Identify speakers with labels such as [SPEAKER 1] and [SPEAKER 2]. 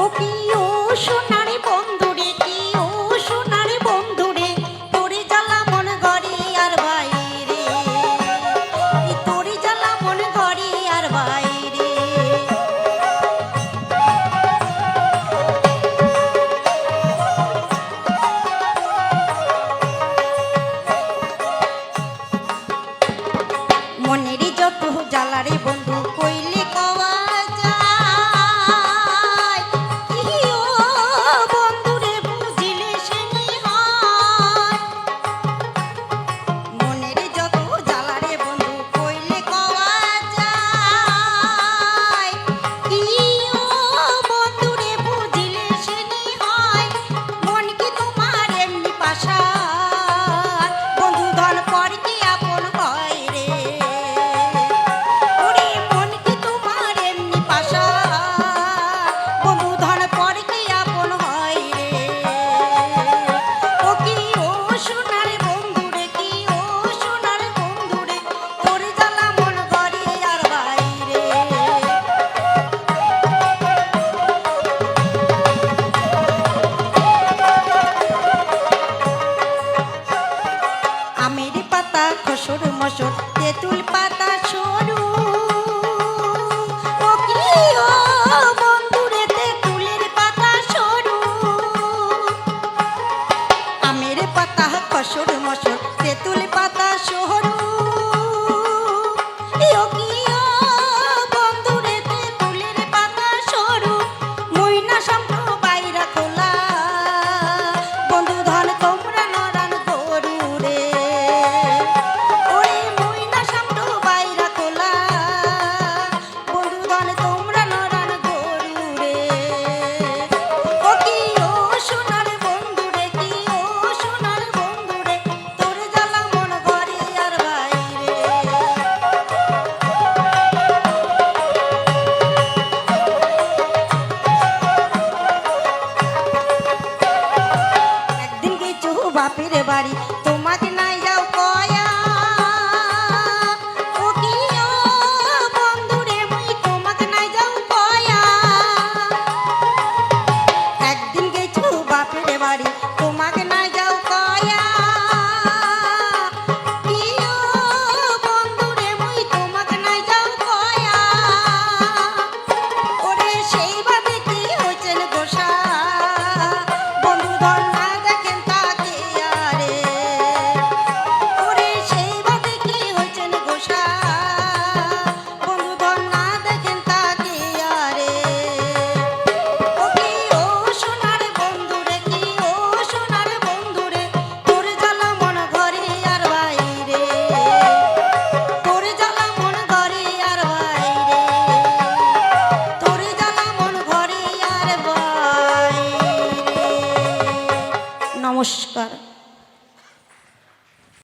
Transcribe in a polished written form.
[SPEAKER 1] ও কি ও সোনার বন্ধুরে কি ও সোনার বন্ধুরে তোরে জ্বালা মন ঘরে আর বাইরে তোরে জ্বালা মন ঘরে আর বাইরে মনের যত জ্বালারে বন্ধু কইলে কওয়া যায় কি ও বন্ধুরে বুঝিলে সেনি হয় মনের যত জ্বালারে বন্ধু কইলে কওয়া যায় কি ও বন্ধুরে বুঝিলে সেনি হয় মন কি তোমার এমনি পাশা বন্ধু ধন পর কি আপন হয় রে আমের পাতা খসর মসর তেঁতুল পাতা সরু ও কি ও বন্ধুরে তেঁতুলের পাতা সরু আমের পাতা খসর মসর তেঁতুল পাতা সরু ও কি ও বন্ধুরে তেঁতুলের পাতা সরু মইনা সামটো বাইরা খোলা বন্ধু ধন তোমরা নরান গরু রে ওরে মইনা সামটো বাইরা খোলা বন্ধু ধন তোমরা নরান গরু রে ও কি ও সোনার বন্ধু রে কি ও সোনার বন্ধু রে তোরে জ্বালা মন ঘরে আর বাইরে একদিন গেছো বাপের বাড়ি তোমাকে নাই যাও কয়া ও কি ও বন্ধুরে মুই তোমাকে নাই যাও কয়া একদিন গেছো বাপের বাড়ি তোমাকে নাই যাও কয়া কি ও বন্ধুরে মুই তোমাকে নাই যাও কয়া ওরে সেই বাদে কি হইছেন গোসা বন্ধু ধন না দেখেন তাকে আরে ওরে সেই বাদে কি হইছেন গোসা বন্ধু ধন না দেখেন তাকে আরে ও কি ও সোনার বন্ধুরে কি ও সোনার বন্ধুরে তোরে জ্বালা মন ঘরে আর বাইরে তোরে জ্বালা মন ঘরে আর বাইরে তোরে জ্বালা মন ঘরে আর বাইরে নমস্কার।